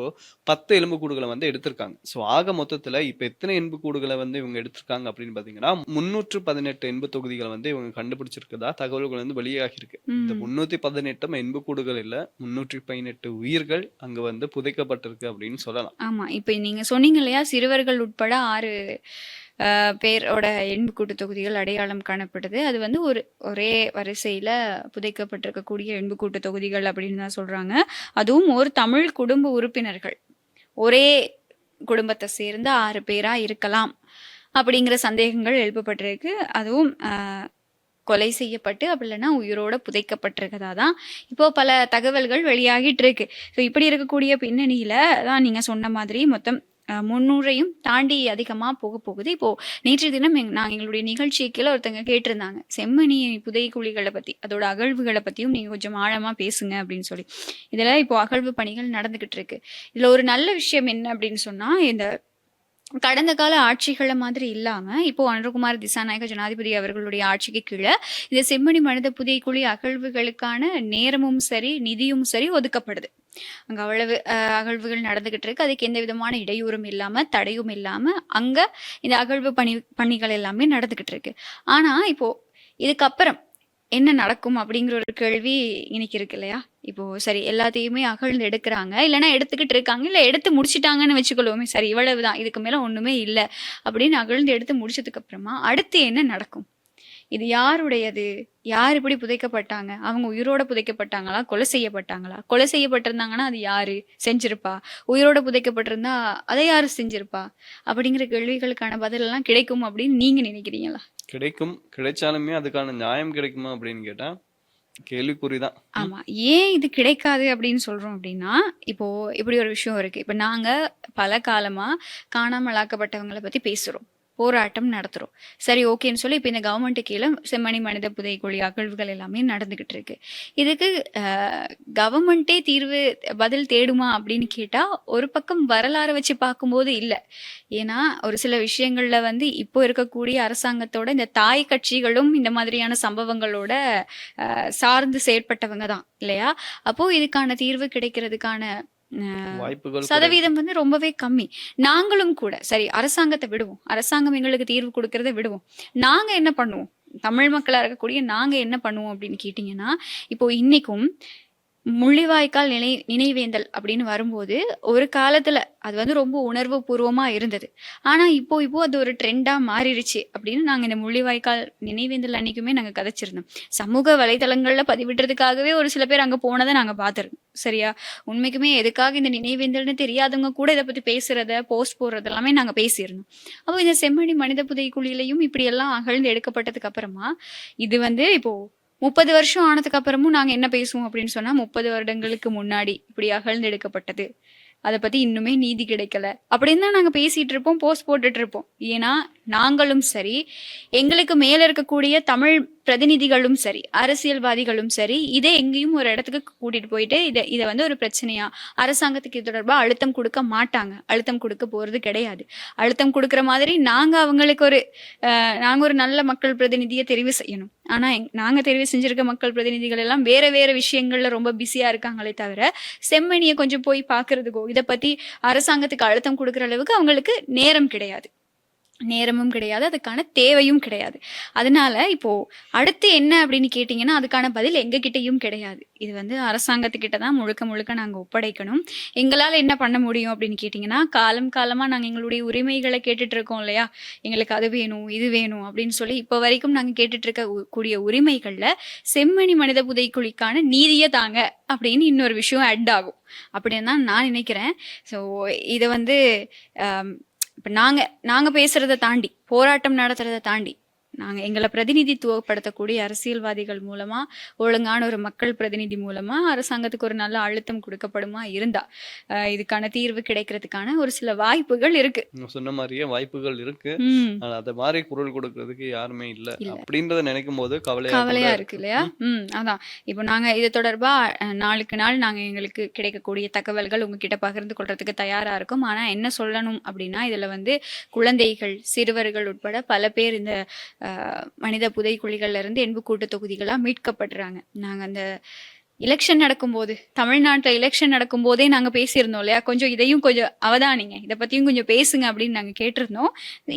10 எலும்புக்கூடுகளை வந்து எடுத்திருக்காங்க. ஸோ ஆக மொத்தத்துல இப்ப எத்தனை எலும்புக்கூடுகளை வந்து இவங்க எடுத்திருக்காங்க அப்படின்னு பாத்தீங்கன்னா 318 எண்பு தொகுதிகளை வந்து இவங்க கண்டுபிடிச்சிருக்கதா தகவல்கள் வந்து வெளியாகி இருக்கு. இந்த 318 எண்புக்கூடுகள் இல்ல, 318 உயிர்கள் அங்க வந்து புதைக்கப்பட்டிருக்கு அப்படின்னு சொல்லலாம். ஆமா, இப்ப நீங்க சொன்னீங்க இல்லையா, சிறுவர்கள் உட்பட 6 பேரோட எண்புக்கூட்டு தொகுதிகள் அடையாளம் காணப்படுது. அது வந்து ஒரே வரிசையில புதைக்கப்பட்டிருக்கக்கூடிய எண்புக்கூட்டு தொகுதிகள் அப்படின்னு தான் சொல்றாங்க. அதுவும் ஒரு தமிழ் குடும்ப உறுப்பினர்கள், ஒரே குடும்பத்தை சேர்ந்த 6 பேரா இருக்கலாம் அப்படிங்கிற சந்தேகங்கள் எழுப்பப்பட்டிருக்கு. அதுவும் கொலை செய்யப்பட்டு அப்படி இல்லைன்னா உயிரோட புதைக்கப்பட்டிருக்கதா தான் இப்போ பல தகவல்கள் வெளியாகிட்டு இருக்கு. ஸோ இப்படி இருக்கக்கூடிய பின்னணியில தான் நீங்க சொன்ன மாதிரி மொத்தம் 300ஐயும் தாண்டி அதிகமா போகுது. இப்போ நேற்றைய தினம் நாங்க எங்களுடைய நிகழ்ச்சிக்கு கீழ ஒருத்தங்க கேட்டிருந்தாங்க. செம்மணி புதைகுழிகள பத்தி, அதோட அகழ்வுகள பத்தியும் நீங்க கொஞ்சம் ஆழமா பேசுங்க அப்படின்னு சொல்லி. இதுல இப்போ அகழ்வு பணிகள் நடந்துகிட்டு இருக்கு. இதுல ஒரு நல்ல விஷயம் என்ன அப்படின்னு சொன்னா, இந்த கடந்த கால ஆட்சிகள மாதிரி இல்லாம, இப்போ அனுரகுமார் திசாநாயக்க ஜனாதிபதி அவர்களுடைய ஆட்சிக்கு கீழ, இந்த செம்மணி மனித புதைகுழி அகழ்வுகளுக்கான நேரமும் சரி, நிதியும் சரி ஒதுக்கப்படுது. அங்க அவ்வளவு அகழ்வுகள் நடந்துகிட்டு இருக்கு. அதுக்கு எந்த விதமான இடையூறும் இல்லாம, தடையும் இல்லாம, அங்க இந்த அகழ்வு பணிகள் எல்லாமே நடந்துகிட்டு இருக்கு. ஆனா, இப்போ இதுக்கப்புறம் என்ன நடக்கும் அப்படிங்கிற ஒரு கேள்வி இன்னைக்கு இருக்கு இல்லையா? இப்போ சரி எல்லாத்தையுமே அகழ்ந்து எடுக்குறாங்க. இல்லன்னா எடுத்துக்கிட்டு இருக்காங்க. இல்ல எடுத்து முடிச்சுட்டாங்கன்னு வச்சுக்கொள்வோமே. சரி இவ்வளவுதான். இதுக்கு மேல ஒண்ணுமே இல்ல அப்படின்னு அகழ்ந்து எடுத்து முடிச்சதுக்கு அப்புறமா அடுத்து என்ன நடக்கும்? இது யாருடையது? யார் இப்படி புதைக்கப்பட்டாங்க? அவங்க உயிரோட புதைக்கப்பட்டாங்களா? கொலை செய்யப்பட்டாங்களா? கொலை செய்யப்பட்டிருந்தாங்கன்னா அது யாரு செஞ்சிருப்பா? உயிரோட புதைக்கப்பட்டிருந்தா அதை யாரு செஞ்சிருப்பா? அப்படிங்கிற கேள்விகளுக்கான பதில் எல்லாம் கிடைக்கும் அப்படின்னு நீங்க நினைக்கிறீங்களா? கிடைக்கும். கிடைச்சாலுமே அதுக்கான நியாயம் கிடைக்குமா அப்படின்னு கேட்டா கேள்விக்குறிதான். ஆமா. ஏன் இது கிடைக்காது அப்படின்னு சொல்றோம் அப்படின்னா, இப்போ இப்படி ஒரு விஷயம் இருக்கு. இப்ப நாங்க பல காலமா காணாமல் ஆக்கப்பட்டவங்கள பத்தி பேசுறோம். போராட்டம் நடத்துறோம். சரி ஓகேன்னு சொல்லி இப்ப இந்த கவர்மெண்ட் கீழ செம்மணி மனித புதைகுழி அகழ்வுகள் எல்லாமே நடந்துகிட்டு இருக்கு. இதுக்கு கவர்மெண்ட்டே பதில் தேடுமா அப்படின்னு கேட்டா, ஒரு பக்கம் வரலாற வச்சு பார்க்கும்போது இல்ல. ஏன்னா, ஒரு சில விஷயங்கள்ல வந்து இப்போ இருக்கக்கூடிய அரசாங்கத்தோட இந்த தாய் கட்சிகளும் இந்த மாதிரியான சம்பவங்களோட சார்ந்து செயற்பட்டவங்க தான் இல்லையா? அப்போ இதுக்கான தீர்வு கிடைக்கிறதுக்கான வாய்ப்புகள் குறைவு. சதவீதம் வந்து ரொம்பவே கம்மி. நாங்களும் கூட சரி அரசாங்கத்தை விடுவோம். அரசாங்கம் எங்களுக்கு தீர்வு கொடுக்கறத விடுவோம். நாங்க என்ன பண்ணுவோம்? தமிழ் மக்களா இருக்கக்கூடிய நாங்க என்ன பண்ணுவோம் அப்படின்னு கேட்டீங்கன்னா, இப்போ இன்னைக்கும் முள்ளிவாய்க்கால் நினைவேந்தல் அப்படின்னு வரும்போது, ஒரு காலத்துல அது வந்து ரொம்ப உணர்வு பூர்வமா இருந்தது. ஆனா இப்போ அது ஒரு ட்ரெண்டா மாறிடுச்சு அப்படின்னு நாங்க இந்த முள்ளிவாய்க்கால் நினைவேந்தல் அன்னைக்குமே நாங்க கதைச்சிருந்தோம். சமூக வலைதளங்கள்ல பதிவிடுறதுக்காகவே ஒரு சில பேர் அங்க போனதை நாங்க பார்த்திருக்கோம். சரியா? உண்மைக்குமே எதுக்காக இந்த நினைவேந்தல்னு தெரியாதவங்க கூட இதை பத்தி பேசுறத, போஸ்ட் போடுறது எல்லாமே நாங்க பேசியிருந்தோம். அப்போ இந்த செம்மணி மனித புதைக்குழியிலையும் இப்படி எல்லாம் அகழ்ந்து எடுக்கப்பட்டதுக்கு அப்புறமா, இது வந்து இப்போ 30 வருஷம் ஆனதுக்கு அப்புறமும் நாங்க என்ன பேசுவோம் அப்படின்னு சொன்னா, 30 வருடங்களுக்கு முன்னாடி இப்படி அகழ்ந்து எடுக்கப்பட்டது. அத பத்தி இன்னுமே நீதி கிடைக்கல. அப்படின்னு தான் நாங்க பேசிட்டு இருப்போம், போஸ்ட் போட்டுட்டு இருப்போம். ஏன்னா, நாங்களும் சரி, எங்களுக்கு மேல இருக்கக்கூடிய தமிழ் பிரதிநிதிகளும் சரி, அரசியல்வாதிகளும் சரி, இதை எங்கேயும் ஒரு இடத்துக்கு கூட்டிட்டு போயிட்டு இதை வந்து ஒரு பிரச்சனையா அரசாங்கத்துக்கு இது தொடர்பா அழுத்தம் கொடுக்க மாட்டாங்க. அழுத்தம் கொடுக்க போறது கிடையாது. அழுத்தம் கொடுக்குற மாதிரி நாங்க ஒரு நல்ல மக்கள் பிரதிநிதியை தெரிவு செய்யணும். ஆனா நாங்க தெரிவு செஞ்சிருக்க மக்கள் பிரதிநிதிகள் எல்லாம் வேற வேற விஷயங்கள்ல ரொம்ப பிஸியா இருக்காங்களே தவிர, செம்மணியை கொஞ்சம் போய் பாக்குறதுக்கோ இதை பத்தி அரசாங்கத்துக்கு அழுத்தம் கொடுக்குற அளவுக்கு அவங்களுக்கு நேரம் கிடையாது. நேரமும் கிடையாது, அதுக்கான தேவையும் கிடையாது. அதனால இப்போ அடுத்து என்ன அப்படின்னு கேட்டீங்கன்னா, அதுக்கான பதில் எங்க கிட்டயும் கிடையாது. இது வந்து அரசாங்கத்துக்கிட்ட தான் முழுக்க நாங்க ஒப்படைக்கணும். எங்களால என்ன பண்ண முடியும் அப்படின்னு கேட்டீங்கன்னா, காலமா நாங்க எங்களுடைய உரிமைகளை கேட்டுட்டு இருக்கோம் இல்லையா? எங்களுக்கு அது வேணும், இது வேணும் அப்படின்னு சொல்லி இப்போ வரைக்கும் நாங்க கேட்டுட்டு இருக்க கூடிய உரிமைகள்ல செம்மணி மனித புதைக்குழிக்கான நீதியை தாங்க அப்படின்னு இன்னொரு விஷயம் அட் ஆகும் அப்படின்னு தான் நான் நினைக்கிறேன். ஸோ இதை வந்து இப்ப நாங்க பேசுறதை தாண்டி, போராட்டம் நடத்துறதை தாண்டி, நாங்க எங்களை பிரதிநிதித்துவப்படுத்தக்கூடிய அரசியல்வாதிகள் மூலமா, ஒழுங்கான ஒரு மக்கள் பிரதிநிதி மூலமா அரசாங்கத்துக்கு ஒரு நல்ல அழுத்தம் கொடுக்கப்படுமா இருந்தா இதுக்கான தீர்வு கிடைக்கிறதுக்கான ஒரு சில வாய்ப்புகள் இருக்கு. சொன்ன மாதிரியே வாய்ப்புகள் இருக்கு. ஆனா அத மாதிரி குரல் கொடுக்கறதுக்கு யாருமே இல்ல அப்படின்றத நினைக்கும் போது கவலையா இருக்கு இல்லையா? அதான் இப்போ நாங்க இது தொடர்பா நாளுக்கு நாள் நாங்க எங்களுக்கு கிடைக்கக்கூடிய தகவல்கள் உங்ககிட்ட பகிர்ந்து கொள்றதுக்கு தயாரா இருக்கும். ஆனா என்ன சொல்லணும் அப்படின்னா, இதுல வந்து குழந்தைகள், சிறுவர்கள் உட்பட பல பேர் இந்த மனித புதைக்குழிகள்ல இருந்து எண்புக்கூட்டு தொகுதிகளா மீட்கப்படுறாங்க. நாங்க அந்த எலெக்ஷன் நடக்கும்போது, தமிழ்நாட்டுல எலெக்ஷன் நடக்கும் போதே நாங்க பேசியிருந்தோம் இல்லையா? இதையும் கொஞ்சம் அவதானிங்க, இதை பத்தியும் கொஞ்சம் பேசுங்க அப்படின்னு நாங்க கேட்டிருந்தோம்.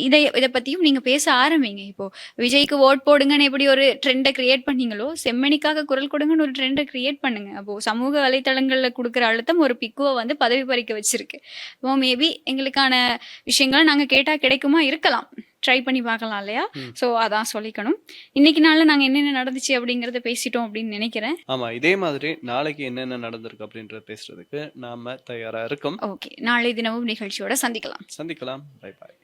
இதை பத்தியும் நீங்க பேச ஆரம்பிங்க. இப்போ விஜய்க்கு ஓட் போடுங்கன்னு எப்படி ஒரு ட்ரெண்டை கிரியேட் பண்ணீங்களோ, செம்மணிக்காக குரல் கொடுங்கன்னு ஒரு ட்ரெண்டை கிரியேட் பண்ணுங்க. அப்போ சமூக வலைத்தளங்கள்ல கொடுக்குற அழுத்தம் ஒரு பிக்குவை வந்து பதவி பறிக்க வச்சிருக்கு. இப்போ மேபி எங்களுக்கான விஷயங்களை நாங்க கேட்டா கிடைக்குமா இருக்கலாம், ட்ரை பண்ணி பார்க்கலாம் இல்லையா? ஸோ அதான் சொல்லிக்கணும். இன்னைக்கு நாள்ல நாங்க என்னென்ன நடந்துச்சு அப்படிங்கறத பேசிட்டோம் அப்படின்னு நினைக்கிறேன். ஆமா, இதே மாதிரி நாளைக்கு என்னென்ன நடந்திருக்கு அப்படின்றத பேசுறதுக்கு நாம தயாரா இருக்கோம். ஓகே, நாளை தினமும் நிகழ்ச்சியோட சந்திக்கலாம். Bye bye.